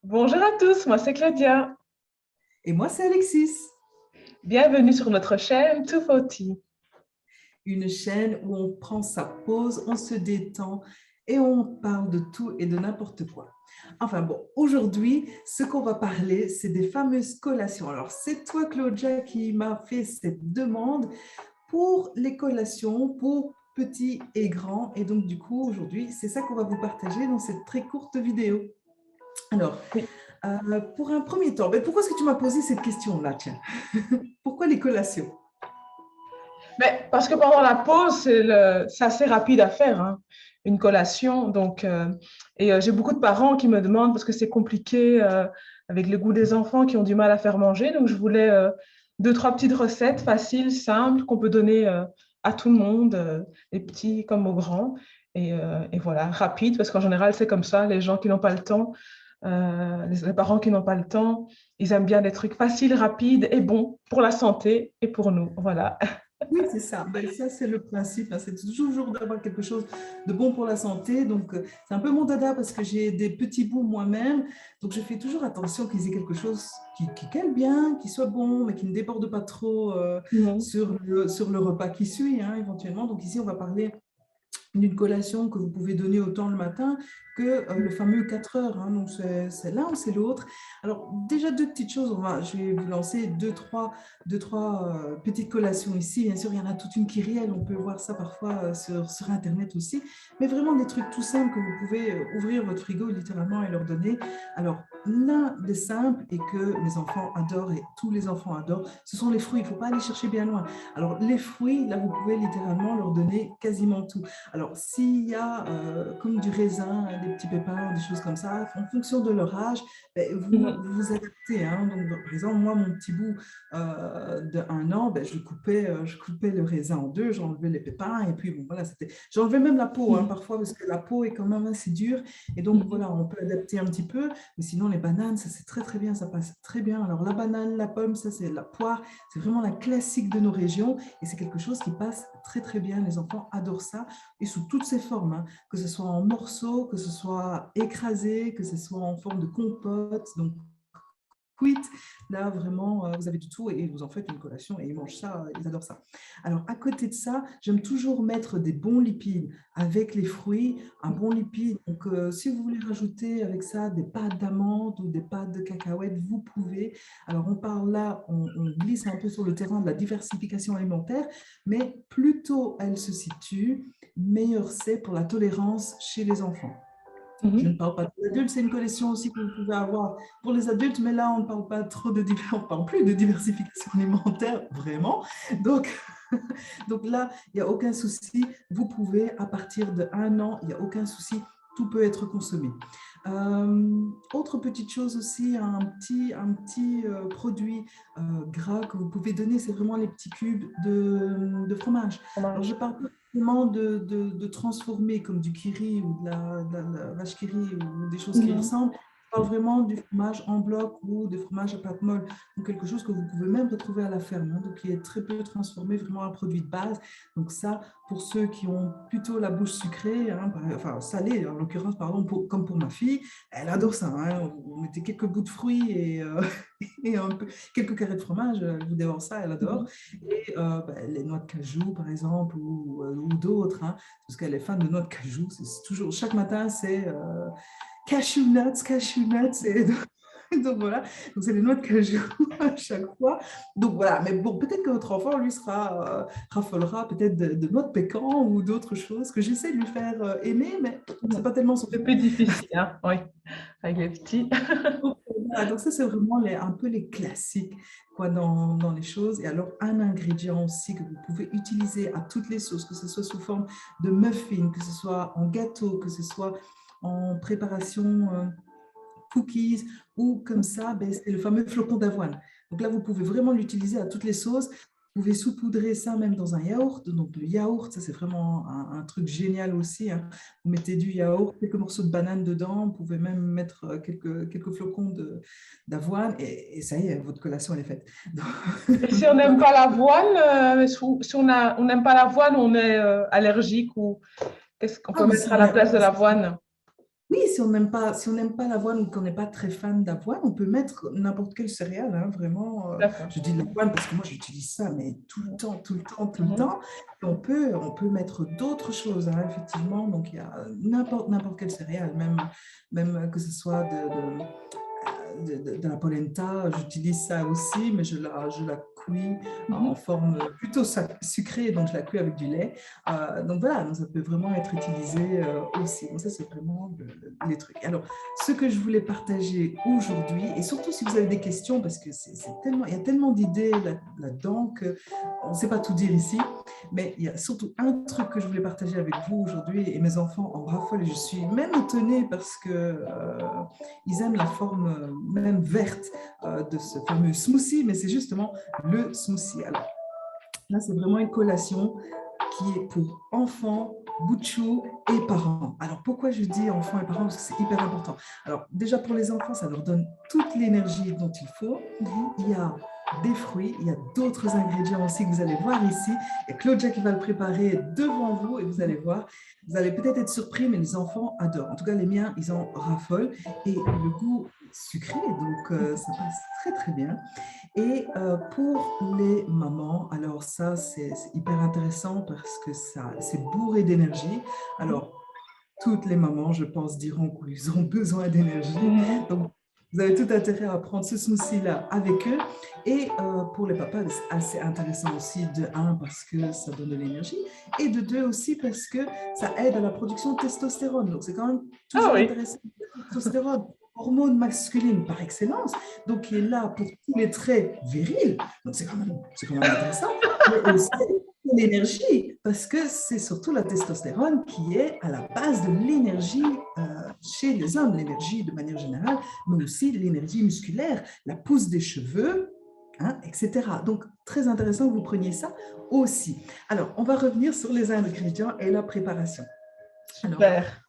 Bonjour à tous, moi c'est Claudia. Et moi, c'est Alexis, Bienvenue sur notre chaîne 240. une chaîne où on prend sa pause, on se détend et on parle de tout et de n'importe quoi. Enfin bon, aujourd'hui, ce qu'on va parler, c'est des fameuses collations. Alors, c'est toi, Claudia, qui m'a fait cette demande pour les collations, pour petits et grands. Et donc, du coup, aujourd'hui, c'est ça qu'on va vous partager dans cette très courte vidéo. Alors, Oui. pour un premier temps, mais pourquoi est-ce que tu m'as posé cette question-là, tiens? Pourquoi les collations? Mais parce que pendant la pause, c'est assez rapide à faire, hein, une collation. J'ai beaucoup de parents qui me demandent parce que c'est compliqué avec le goût des enfants qui ont du mal à faire manger. Donc, je voulais deux, trois petites recettes faciles, simples, qu'on peut donner à tout le monde, les petits comme aux grands. Et voilà, rapide, parce qu'en général, c'est comme ça, les gens qui n'ont pas le temps. Les parents qui n'ont pas le temps, ils aiment bien des trucs faciles, rapides et bons pour la santé et pour nous. Voilà. Oui, c'est ça. Ben, ça, c'est le principe, hein. C'est toujours d'avoir quelque chose de bon pour la santé. Donc, c'est un peu mon dada parce que j'ai des petits bouts moi-même. Donc, je fais toujours attention qu'ils aient quelque chose qui cale bien, qui soit bon, mais qui ne déborde pas trop Mhm. sur le repas qui suit, hein, éventuellement. Donc, ici, on va parler d'une collation que vous pouvez donner autant le matin que le fameux 4 heures, hein. Donc, c'est l'un ou c'est l'autre. Alors, déjà, deux petites choses. Je vais vous lancer deux, trois petites collations ici. Bien sûr, il y en a toute une qui réelle. On peut voir ça parfois sur Internet aussi. Mais vraiment des trucs tout simples que vous pouvez ouvrir votre frigo littéralement et leur donner. Alors, l'un des simples et que mes enfants adorent et tous les enfants adorent, ce sont les fruits. Il ne faut pas aller chercher bien loin. Alors, les fruits, là, vous pouvez littéralement leur donner quasiment tout. Alors, s'il y a comme du raisin, des petits pépins, des choses comme ça, en fonction de leur âge, ben, vous Mhm. vous adaptez, hein. Donc, par exemple, moi, mon petit bout d'1 an, ben, je coupais le raisin en deux, j'enlevais les pépins, et puis bon, voilà, j'enlevais même la peau, hein, Mhm. parfois, parce que la peau est quand même assez dure. Et donc, Mhm. voilà, on peut adapter un petit peu. Mais sinon, les bananes, ça, c'est très, très bien, ça passe très bien. Alors, la banane, la pomme, ça, c'est la poire, c'est vraiment la classique de nos régions. Et c'est quelque chose qui passe très, très bien. Les enfants adorent ça et sous toutes ses formes, hein, que ce soit en morceaux, que ce soit écrasé, que ce soit en forme de compote, donc cuite. Là, vraiment, vous avez du tout et vous en faites une collation et ils mangent ça, ils adorent ça. Alors, à côté de ça, j'aime toujours mettre des bons lipides avec les fruits, un bon lipide. Donc, si vous voulez rajouter avec ça des pâtes d'amandes ou des pâtes de cacahuètes, vous pouvez. Alors, on parle là, on glisse un peu sur le terrain de la diversification alimentaire, mais plus tôt elle se situe, meilleur c'est pour la tolérance chez les enfants. Je ne Mhm. parle pas des adultes, c'est une collection aussi que vous pouvez avoir pour les adultes, mais là, on ne parle pas trop on parle plus de diversification alimentaire, vraiment. Donc, donc là, il n'y a aucun souci. Vous pouvez, à partir d'1 an, il n'y a aucun souci, tout peut être consommé. Autre petite chose aussi, un petit produit gras que vous pouvez donner, c'est vraiment les petits cubes de fromage. Alors, je Fromage. parle pas forcément de transformer comme du kiri ou de la vache kiri ou des choses qui Mhm. ressemblent. Je parle vraiment du fromage en bloc ou des fromages à pâte molle, donc quelque chose que vous pouvez même retrouver à la ferme, hein, donc qui est très peu transformé, vraiment un produit de base. Donc ça, pour ceux qui ont plutôt la bouche sucrée, hein, enfin salée en l'occurrence, pardon, comme pour ma fille, elle adore ça, hein. On mettait quelques bouts de fruits et, et quelques carrés de fromage, elle vous dévore ça, elle adore. Mhm. Et les noix de cajou, par exemple, ou d'autres, hein, parce qu'elle est fan de noix de cajou. C'est toujours, chaque matin, c'est cashew nuts, cashew nuts. Et donc voilà, donc c'est les noix de cajou à chaque fois. Donc voilà, mais bon, peut-être que votre enfant, lui, raffolera peut-être de noix de pécan ou d'autres choses que j'essaie de lui faire aimer, mais c'est Mhm. pas tellement son C'est truc. plus difficile, hein, oui, avec les petits. Donc, voilà, donc ça, c'est vraiment un peu les classiques quoi, dans les choses. Et alors, un ingrédient aussi que vous pouvez utiliser à toutes les sauces, que ce soit sous forme de muffins, que ce soit en gâteau, que ce soit en préparation cookies ou comme ça, ben, c'est le fameux flocon d'avoine. Donc là, vous pouvez vraiment l'utiliser à toutes les sauces. Vous pouvez saupoudrer ça même dans un yaourt. Donc le yaourt, ça c'est vraiment un truc génial aussi, hein. Vous mettez du yaourt, quelques morceaux de banane dedans. Vous pouvez même mettre quelques flocons d'avoine et ça y est, votre collation elle est faite. Et si on n'aime pas l'avoine, si on n'aime pas l'avoine, on est allergique ou qu'est-ce qu'on Ah, peut mais mettre à la place de l'avoine? Oui, si on n'aime pas l'avoine ou qu'on n'est pas très fan d'avoine, on peut mettre n'importe quelle céréale, hein, vraiment. D'accord. Je dis de l'avoine parce que moi, j'utilise ça, mais tout le temps, tout le temps, tout le Mhm. temps. Et on peut mettre d'autres choses, hein, effectivement. Donc, il y a n'importe quelle céréale, même que ce soit de la polenta, j'utilise ça aussi, mais je la cuis en Mhm. forme plutôt sucrée, donc je la cuis avec du lait. Donc voilà, donc ça peut vraiment être utilisé aussi. Donc ça, c'est vraiment les trucs. Alors, ce que je voulais partager aujourd'hui, et surtout si vous avez des questions, parce que il y a tellement d'idées là-dedans qu'on ne sait pas tout dire ici, mais il y a surtout un truc que je voulais partager avec vous aujourd'hui, et mes enfants en raffolent, et je suis même étonnée parce que ils aiment la forme même verte de ce fameux smoothie, mais c'est justement le smoothie. Alors là, c'est vraiment une collation qui est pour enfants, boutchou et parents. Alors pourquoi je dis enfants et parents? Parce que c'est hyper important. Alors déjà pour les enfants, ça leur donne toute l'énergie dont il faut. Mhm. Il y a des fruits, il y a d'autres ingrédients aussi que vous allez voir ici. Il y a Claudia qui va le préparer devant vous et vous allez voir. Vous allez peut-être être surpris, mais les enfants adorent. En tout cas, les miens, ils en raffolent. Et le goût est sucré, donc ça passe très très bien. Et pour les mamans, alors ça, c'est hyper intéressant parce que ça, c'est bourré d'énergie. Alors, toutes les mamans, je pense, diront qu'ils ont besoin d'énergie. Mhm. Donc, vous avez tout intérêt à prendre ce smoothie-là avec eux. Et pour les papas, c'est assez intéressant aussi, de un, parce que ça donne de l'énergie, et de deux aussi, parce que ça aide à la production de testostérone. Donc, c'est quand même Ah toujours oui. intéressant. La testostérone, hormone masculine par excellence, donc qui est là pour tous les traits virils. Donc, c'est quand même intéressant. Mais aussi l'énergie, parce que c'est surtout la testostérone qui est à la base de l'énergie chez les hommes, l'énergie de manière générale, mais aussi l'énergie musculaire, la pousse des cheveux, hein, etc. Donc, très intéressant que vous preniez ça aussi. Alors, on va revenir sur les ingrédients et la préparation. Alors, Super.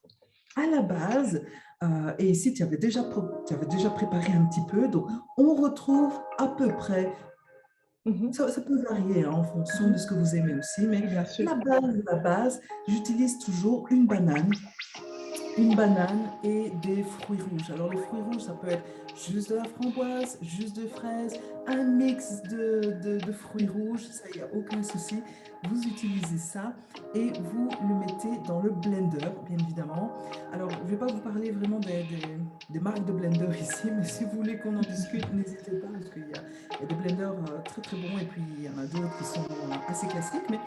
à la base, et ici, tu avais déjà préparé un petit peu, donc on retrouve à peu près, Mhm. ça peut varier hein, en fonction de Mhm. ce que vous aimez aussi, mais Bien sûr. la base, j'utilise toujours une banane et des fruits rouges. Alors les fruits rouges, ça peut être juste de la framboise, juste de fraises, un mix de fruits rouges, ça, il n'y a aucun souci. Vous utilisez ça et vous le mettez dans le blender, bien évidemment. Alors, je ne vais pas vous parler vraiment des marques de blender ici, mais si vous voulez qu'on en discute, n'hésitez pas, parce qu'il y a des blenders très très bons et puis il y en a d'autres qui sont assez classiques. Mais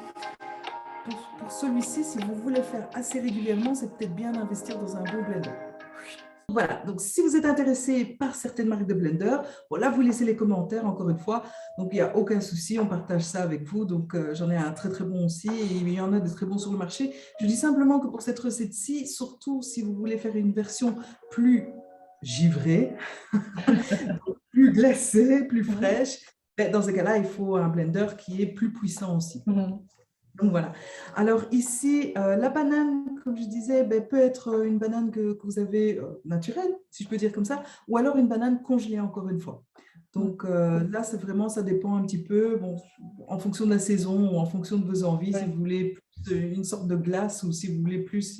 pour celui-ci, si vous voulez faire assez régulièrement, c'est peut-être bien d'investir dans un bon blender. Voilà, donc si vous êtes intéressé par certaines marques de blender, voilà, vous laissez les commentaires encore une fois. Donc il n'y a aucun souci, on partage ça avec vous. Donc j'en ai un très très bon aussi et il y en a des très bons sur le marché. Je dis simplement que pour cette recette-ci, surtout si vous voulez faire une version plus givrée, plus glacée, plus Mhm. fraîche, ben, dans ce cas-là, il faut un blender qui est plus puissant aussi. Mhm. Donc voilà. Alors ici, la banane, comme je disais, ben, peut être une banane que vous avez naturelle, si je peux dire comme ça, ou alors une banane congelée, encore une fois. Donc là, c'est vraiment, ça dépend un petit peu, bon, en fonction de la saison ou en fonction de vos envies, si Oui. vous voulez plus, une sorte de glace ou si vous voulez plus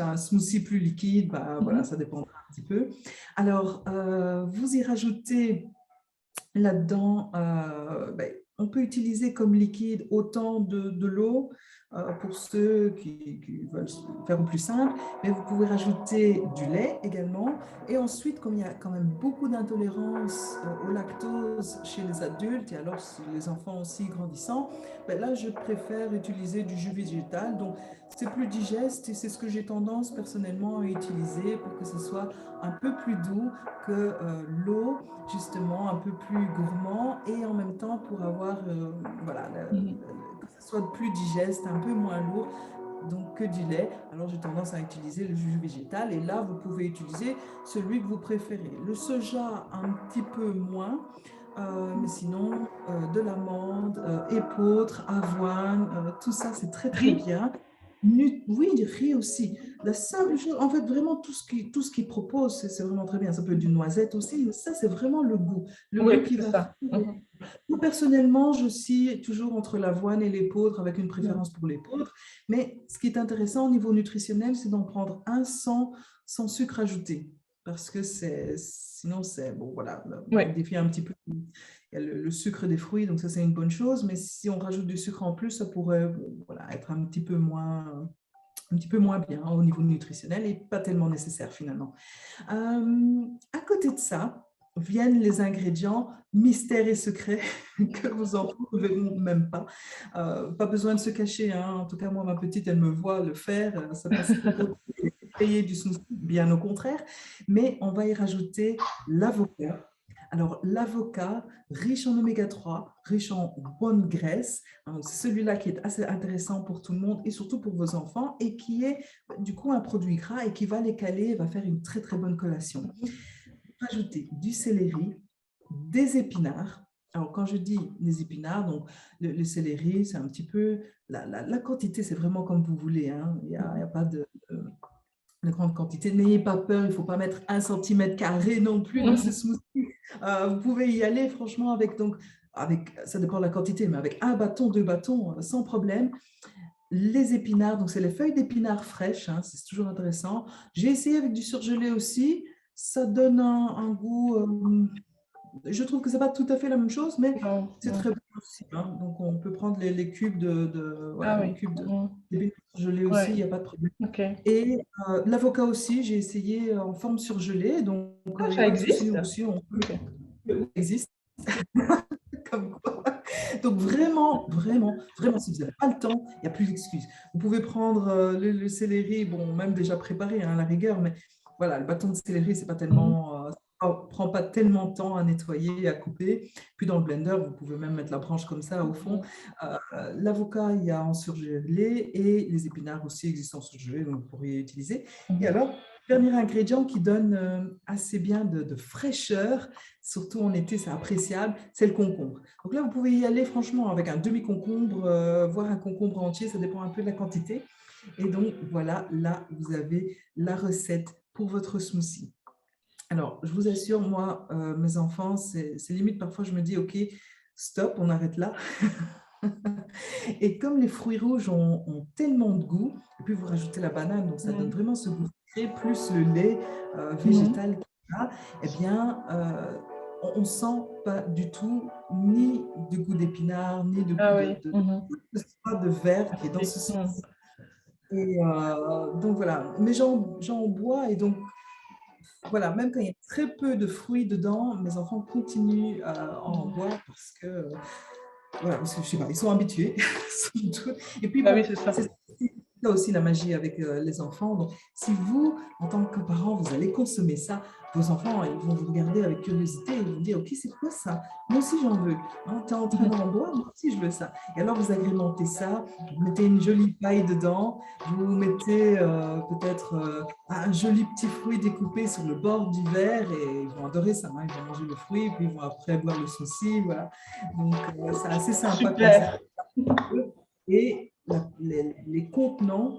un smoothie plus liquide, bah, voilà, Mhm. ça dépendra un petit peu. Alors, vous y rajoutez là-dedans, ben, on peut utiliser comme liquide autant de l'eau pour ceux qui veulent faire plus simple, mais vous pouvez rajouter du lait également. Et ensuite, comme il y a quand même beaucoup d'intolérance au lactose chez les adultes et alors les enfants aussi grandissants, ben là, je préfère utiliser du jus végétal. Donc, c'est plus digeste et c'est ce que j'ai tendance personnellement à utiliser pour que ce soit un peu plus doux que l'eau, justement un peu plus gourmand et en même temps pour avoir voilà, Mhm. que ce soit plus digeste, un peu moins lourd donc que du lait. Alors j'ai tendance à utiliser le jus végétal et là vous pouvez utiliser celui que vous préférez. Le soja un petit peu moins, mais sinon de l'amande, épeautre, avoine, tout ça c'est très très Riz. bien. Oui, du riz aussi. La simple chose, en fait, vraiment, tout ce qu'il propose, c'est vraiment très bien. Ça peut être du noisette aussi, mais ça, c'est vraiment le goût Oui, qui c'est va ça. faire. Moi, personnellement, je suis toujours entre l'avoine et l'épeautre, avec une Mhm. préférence pour l'épeautre. Mais ce qui est intéressant au niveau nutritionnel, c'est d'en prendre un sans sucre ajouté. Parce que sinon, bon, voilà, Oui. on défie un petit peu. Il y a le sucre des fruits, donc ça, c'est une bonne chose. Mais si on rajoute du sucre en plus, ça pourrait, voilà, être un petit peu moins bien au niveau nutritionnel et pas tellement nécessaire finalement. À côté de ça, viennent les ingrédients mystères et secrets que vos enfants ne verront même pas. Pas besoin de se cacher, hein. En tout cas, moi, ma petite, elle me voit le faire. Ça passe payer du smoothie, bien au contraire. Mais on va y rajouter l'avocat. Alors, l'avocat, riche en oméga 3, riche en bonne graisse, hein, c'est celui-là qui est assez intéressant pour tout le monde et surtout pour vos enfants et qui est du coup un produit gras et qui va les caler, va faire une très très bonne collation. Rajouter du céleri, des épinards. Alors, quand je dis des épinards, donc le céleri, c'est un petit peu, la quantité, c'est vraiment comme vous voulez, hein. Il n'y a pas de grande quantité. N'ayez pas peur, il ne faut pas mettre 1 cm² non plus dans ce smoothie. Vous pouvez y aller franchement ça dépend de la quantité, mais avec 1 bâton, 2 bâtons, sans problème. Les épinards, donc c'est les feuilles d'épinards fraîches, hein, c'est toujours intéressant. J'ai essayé avec du surgelé aussi, ça donne un goût, je trouve que ce n'est pas tout à fait la même chose, mais Non, c'est non. très bon aussi, hein. Donc on peut prendre les cubes voilà, Ah les oui. cubes d'épinards surgelés aussi, il Ouais. n'y a pas de problème. OK. Et l'avocat aussi, j'ai essayé en forme surgelée, donc Ah, il n'y a ça pas de souci existe? aussi, OK. ça existe. Comme quoi. Donc vraiment, vraiment, vraiment, si vous n'avez pas le temps, il n'y a plus d'excuses. Vous pouvez prendre le céleri, bon, même déjà préparé, hein, à la rigueur, mais voilà, le bâton de céleri, c'est pas Mhm. tellement, ça prend pas tellement de temps à nettoyer et à couper. Puis dans le blender, vous pouvez même mettre la branche comme ça au fond. L'avocat, il y a en surgelé et les épinards aussi existent en surgelé, donc vous pourriez utiliser. Et Mhm. alors, dernier ingrédient qui donne assez bien de fraîcheur, surtout en été, c'est appréciable, c'est le concombre. Donc là, vous pouvez y aller franchement avec un demi-concombre, voire un concombre entier, ça dépend un peu de la quantité. Et donc, voilà, là, vous avez la recette pour votre smoothie. Alors, je vous assure, moi, mes enfants, c'est limite, parfois, je me dis, OK, stop, on arrête là. Et comme les fruits rouges ont tellement de goût, et puis vous rajoutez la banane, donc ça donne Mhm. vraiment ce goût sucré, plus le lait Mhm. végétal qu'il y a, eh bien, on ne sent pas du tout ni de goût d'épinard, ni de goût Ah oui. Mhm. de verre qui est dans Merci. ce Mhm. sauce. Et donc voilà, mais j'en bois et donc voilà, même quand il y a très peu de fruits dedans, mes enfants continuent à en boire parce que voilà, parce que je sais pas, ils sont habitués. Sans doute. Et puis Bah oui, bon, c'est ça. c'est ça aussi la magie avec les enfants. Donc, si vous, en tant que parent, vous allez consommer ça, vos enfants, ils vont vous regarder avec curiosité, ils vont dire, OK, c'est quoi ça? Moi aussi, j'en veux. Hein, tu es en train Mhm. d'en boire, moi aussi, je veux ça. Et alors, vous agrémentez ça, vous mettez une jolie paille dedans, vous mettez peut-être un joli petit fruit découpé sur le bord du verre et ils vont adorer ça. Hein, ils vont manger le fruit, puis ils vont après boire le souci. Voilà. Donc, c'est assez sympa comme ça. Super. Et les contenants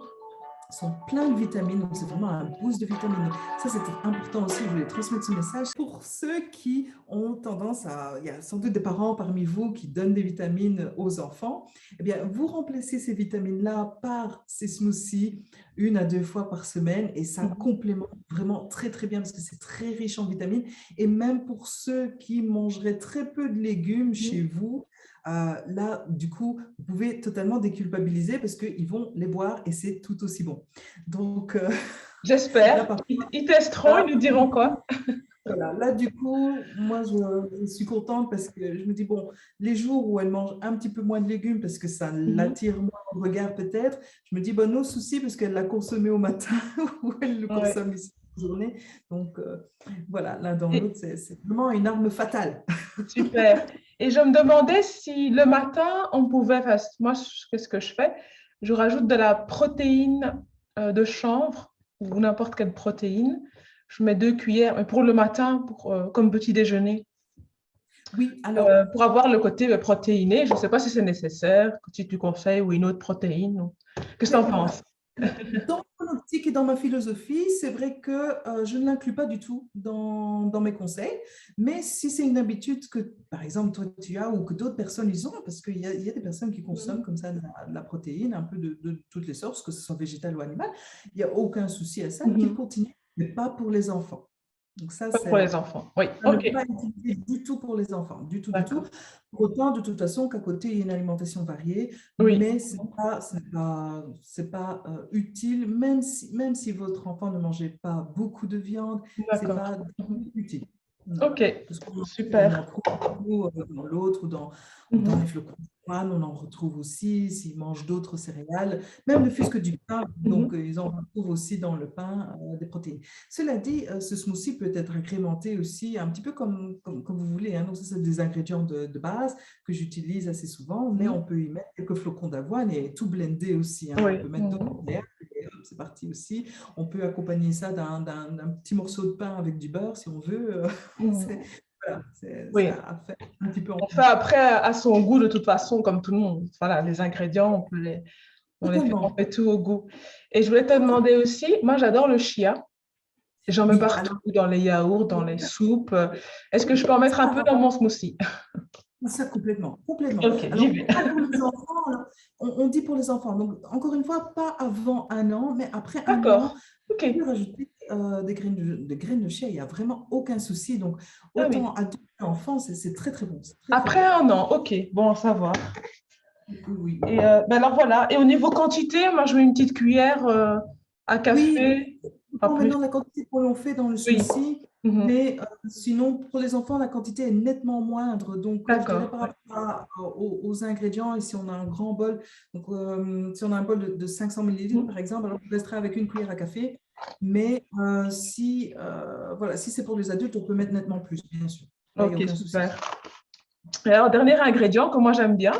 sont pleins de vitamines, donc c'est vraiment un boost de vitamines. Ça, c'était important aussi, je voulais transmettre ce message. Pour ceux qui ont tendance il y a sans doute des parents parmi vous qui donnent des vitamines aux enfants, eh bien, vous remplacez ces vitamines-là par ces smoothies 1 à 2 fois par semaine et ça Mhm. complémente vraiment très, très bien parce que c'est très riche en vitamines. Et même pour ceux qui mangeraient très peu de légumes chez Mhm. vous, là, du coup, vous pouvez totalement déculpabiliser parce qu'ils vont les boire et c'est tout aussi bon. Donc, là, J'espère. par Ils testeront, ils là, nous diront quoi. voilà, là, du coup, moi, je suis contente parce que je me dis, bon, les jours où elle mange un petit peu moins de légumes parce que ça Mhm. l'attire moins au regard peut-être, je me dis, bon, nos soucis parce qu'elle l'a consommé au matin ou elle le Ouais. consomme ici la journée. Donc, voilà, l'un dans Et- l'autre, c'est vraiment une arme fatale. Super. Et je me demandais si le matin, on pouvait, enfin, moi, qu'est-ce que je fais? Je rajoute de la protéine de chanvre ou n'importe quelle protéine. Je mets 2 cuillères, mais pour le matin, comme petit déjeuner, Oui, alors, pour avoir le côté protéiné. Je ne sais pas si c'est nécessaire, si tu conseilles ou une autre protéine. Qu'est-ce que tu en voilà. penses? Dans mon optique et dans ma philosophie, c'est vrai que je ne l'inclus pas du tout dans mes conseils, mais si c'est une habitude que, par exemple, toi tu as ou que d'autres personnes ils ont, parce qu'il y a des personnes qui consomment Mhm. comme ça de la protéine, un peu de toutes les sortes, que ce soit végétal ou animal, il n'y a aucun souci à ça, qu'ils Mhm. continuent, mais pas pour les enfants. Donc ça, Pas pour c'est les enfants. Oui, à ne ok, pas utiliser du tout pour les enfants, du tout, du tout. d'accord. Pour autant, de toute façon, qu'à côté, il y a une alimentation variée, Oui, mais c'est pas utile, même si votre enfant ne mangeait pas beaucoup de viande, c'est d'accord. pas Mhm. utile. Non. Ok, Parce qu'on en super. trouve beaucoup, dans l'autre ou dans les Mhm. flocons d'avoine, on en retrouve aussi s'ils mangent d'autres céréales, même ne fût-ce que du pain. Donc, Mhm. ils en retrouvent aussi dans le pain des protéines. Cela dit, ce smoothie peut être agrémenté aussi un petit peu comme vous voulez, hein. Donc, ça, c'est des ingrédients de base que j'utilise assez souvent, mais Mhm. on peut y mettre quelques flocons d'avoine et tout blender aussi, hein. On Oui. peut mettre d'autres Mhm. céréales et hop, c'est parti aussi. On peut accompagner ça d'un petit morceau de pain avec du beurre si on veut. C'est Mhm. voilà, c'est Oui. à faire un petit peu en On fait fonction. après à son goût de toute façon, comme tout le monde. Voilà, les ingrédients, on Totalement. fait tout au goût. Et je voulais te Totalement. demander aussi, moi j'adore le chia. J'en mets Oui, alors, partout, dans les yaourts, dans les soupes. Est-ce que je peux en mettre un peu dans mon smoothie? ça complètement, complètement. Ok, j'y Alors, vais. pas pour les enfants, alors, on dit pour les enfants. Donc, encore une fois, pas avant 1 an, mais après 1 an, D'accord. Ok. on peut rajouter des graines de chia. Il n'y a vraiment aucun souci. Donc, Ah oui. autant adulte qu'enfant, c'est très, très bon. C'est très, très Après bon. 1 an, ok. Bon à savoir. Oui, oui, oui. Et ben alors voilà. Et au niveau quantité, moi je mets une petite cuillère à Oui, café, pas bon, plus. maintenant, la quantité qu'on l'on fait dans le Oui. smoothie, Mhm. mais sinon, pour les enfants, la quantité est nettement moindre. Donc, je dirais D'accord. par Oui. rapport aux ingrédients, et si on a un grand bol, donc si on a un bol de 500 millilitres, Mhm. par exemple, alors je resterai avec une cuillère à café. Mais voilà, si c'est pour les adultes, on peut mettre nettement plus, bien sûr. Là, il n'y a Ok, aucun souci. super. Et alors, dernier ingrédient que moi j'aime bien,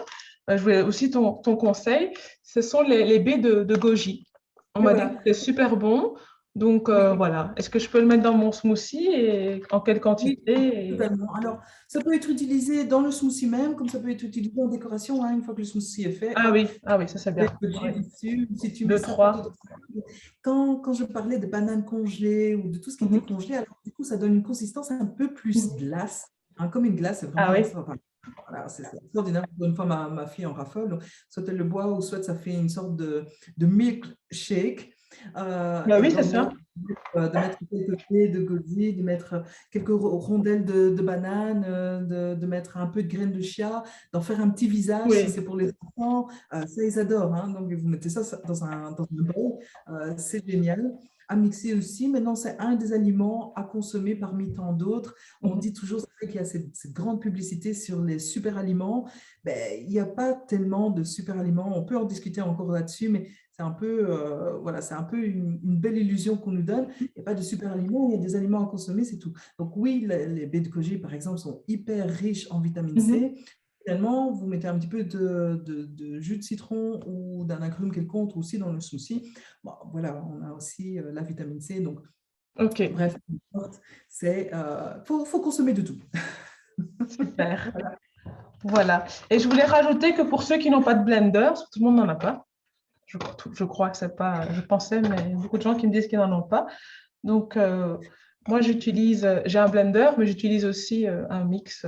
je voulais aussi ton conseil, ce sont les baies de goji. On Et m'a dit que voilà. c'était super bon. Donc Oui. voilà, est-ce que je peux le mettre dans mon smoothie et en quelle Oui, quantité? totalement. Alors, ça peut être utilisé dans le smoothie même, comme ça peut être utilisé en décoration, hein. Une fois que le smoothie est fait, hop, Ah oui, ça c'est bien. goji Ouais. dessus. Si tu mets Deux, ça plutôt trois. dans quand je parlais de bananes congelées ou de tout ce qui était Mhm. congelé, alors du coup, ça donne une consistance un peu plus Mhm. glace, hein, comme une glace, c'est Ah vraiment, oui. ça va pas. Voilà, c'est extraordinaire. Encore une fois, ma fille en raffole. Donc, soit elle le boit ou soit ça fait une sorte de milkshake. Bah Et oui, c'est donc, ça. voilà, de mettre quelques clés de goji, de mettre quelques rondelles de banane, de mettre un peu de graines de chia, d'en faire un petit visage si Oui. c'est pour les enfants. Ça, ils adorent, hein. Donc, vous mettez ça dans un bol. C'est génial. À mixer aussi. Maintenant, c'est un des aliments à consommer parmi tant d'autres. On Mhm. dit toujours, c'est vrai qu'il y a cette grande publicité sur les super aliments. Ben, il n'y a pas tellement de super aliments. On peut en discuter encore là-dessus, mais c'est un peu, voilà, c'est un peu une belle illusion qu'on nous donne. Il n'y a pas de super aliments, il y a des aliments à consommer, c'est tout. Donc oui, les baies de goji, par exemple, sont hyper riches en vitamine Mhm. C. Finalement, vous mettez un petit peu de jus de citron ou d'un agrume quelconque aussi dans le smoothie. Bon, voilà, on a aussi la vitamine C. Donc, Ok, bref, faut consommer de tout. super. Voilà. Et je voulais rajouter que pour ceux qui n'ont pas de blender, parce que tout le monde n'en a pas, je crois que c'est pas, je pensais, mais il y a beaucoup de gens qui me disent qu'ils n'en ont pas. Donc, moi, j'ai un blender, mais j'utilise aussi un mix.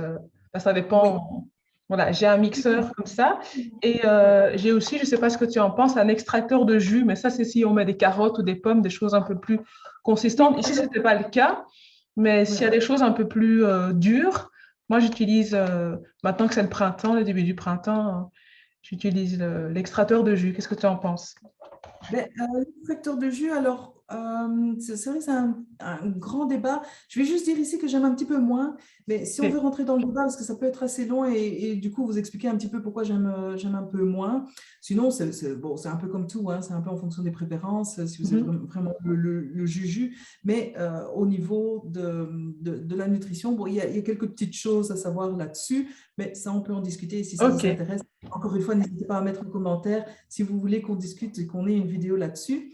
Ça Oui. dépend. Voilà, j'ai un mixeur comme ça. Et Ouais. j'ai aussi, je ne sais pas ce que tu en penses, un extracteur de jus, mais ça, c'est si on met des carottes ou des pommes, des choses un peu plus consistantes. Oui, Ici, ce alors, n'était pas le cas, mais s'il y a voilà. des choses un peu plus dures, moi, j'utilise, maintenant que c'est le printemps, le début du printemps, j'utilise l'extracteur de jus. Qu'est-ce que tu en penses? Ben, l'extracteur de jus, alors, c'est vrai que c'est un grand débat. Je vais juste dire ici que j'aime un petit peu moins, mais si on veut Ok. rentrer dans le débat, parce que ça peut être assez long, et du coup, vous expliquer un petit peu pourquoi j'aime un peu moins. Sinon, bon, c'est un peu comme tout, hein, c'est un peu en fonction des préférences, si vous êtes Mhm. vraiment le jus. Mais au niveau de la nutrition, bon, il y a quelques petites choses à savoir là-dessus, mais ça, on peut en discuter si ça Ok. vous intéresse. Encore une fois, n'hésitez pas à mettre un commentaire si vous voulez qu'on discute et qu'on ait une vidéo là-dessus.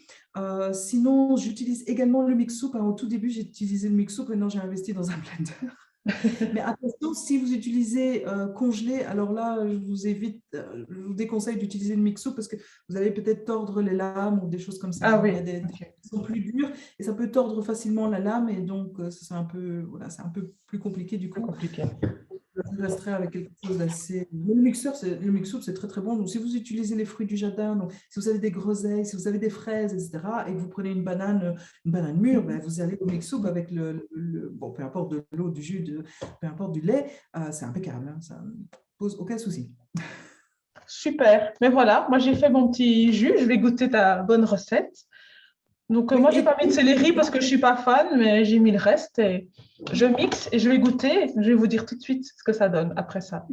Sinon, j'utilise également le mix soup, hein. Au tout début, j'ai utilisé le mix soup. Maintenant, j'ai investi dans un blender. Mais attention, si vous utilisez congelé, alors là, je vous déconseille d'utiliser le mixo parce que vous allez peut-être tordre les lames ou des choses comme ça. Ah Donc, il y a oui, des ok, qui sont plus durs et ça peut tordre facilement la lame et donc ça, c'est un peu, voilà, c'est un peu plus compliqué du plus coup. compliqué. Je resterai avec quelque chose d'assez. Mais le mixeur, c'est très très bon. Donc, si vous utilisez les fruits du jardin, donc si vous avez des groseilles, si vous avez des fraises, etc., et que vous prenez une banane mûre, ben, vous allez au mixeur avec bon, peu importe de l'eau, du jus, peu importe du lait, c'est impeccable. Hein, ça ne pose aucun souci. Super. Mais voilà, moi j'ai fait mon petit jus. Je vais goûter ta bonne recette. Donc, Oui, moi, j'ai et pas mis de céleri parce que je suis pas fan, mais j'ai mis le reste et je mixe et je vais goûter. Je vais vous dire tout de suite ce que ça donne après ça.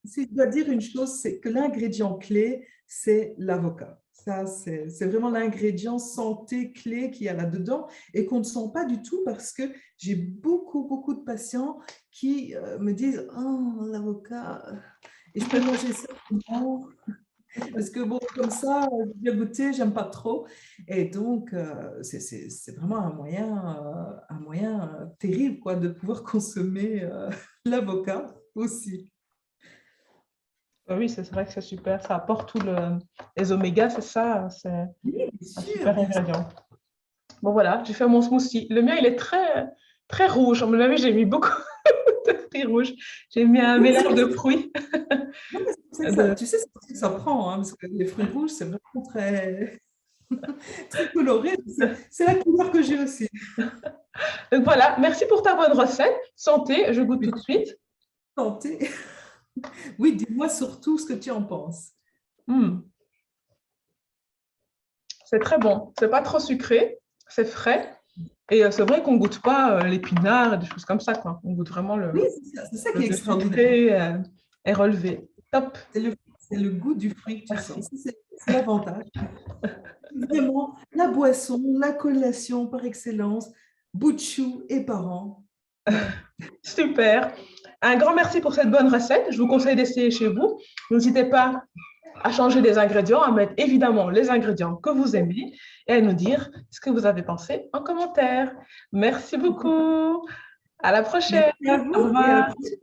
si je dois dire une chose, c'est que l'ingrédient clé, c'est l'avocat. Ça, c'est vraiment l'ingrédient santé clé qu'il y a là-dedans et qu'on ne sent pas du tout parce que j'ai beaucoup, beaucoup de patients qui me disent «Oh, l'avocat, et je peux manger ça comment?» Parce que bon, comme ça, j'ai bien goûté, j'aime pas trop. Et donc, c'est vraiment un moyen terrible quoi, de pouvoir consommer l'avocat aussi. Oui, c'est vrai que c'est super. Ça apporte les omégas, c'est ça. C'est Oui, bien un sûr, super bien sûr. ingrédient. Bon, voilà, j'ai fait mon smoothie. Le mien, il est très, très rouge. À mon avis, j'ai mis beaucoup de fruits rouges. J'ai mis un Oui, mélange de fruits. non, mais c'est pour ça que De... tu sais, c'est pour ça que ça prend, hein, parce que les fruits rouges, c'est vraiment très, très coloré. C'est la couleur que j'ai aussi. Donc, voilà, merci pour ta bonne recette. Santé, je goûte Mais tout de suite. tenter. Oui, dis-moi surtout ce que tu en penses. Hmm, c'est très bon. C'est pas trop sucré, c'est frais. Et c'est vrai qu'on goûte pas l'épinard et des choses comme ça, quoi. On goûte vraiment Oui, c'est ça qui est le extraordinaire. sucré est relevé. Top. C'est le goût du fruit que tu sens. Ça, c'est l'avantage. Vraiment, la boisson, la collation par excellence, bout de chou et parents. Voilà. Super. Un grand merci pour cette bonne recette. Je vous conseille d'essayer chez vous. N'hésitez pas à changer des ingrédients, à mettre évidemment les ingrédients que vous aimez et à nous dire ce que vous avez pensé en commentaire. Merci beaucoup. À la prochaine. Merci à Au vous et à la revoir. prochaine.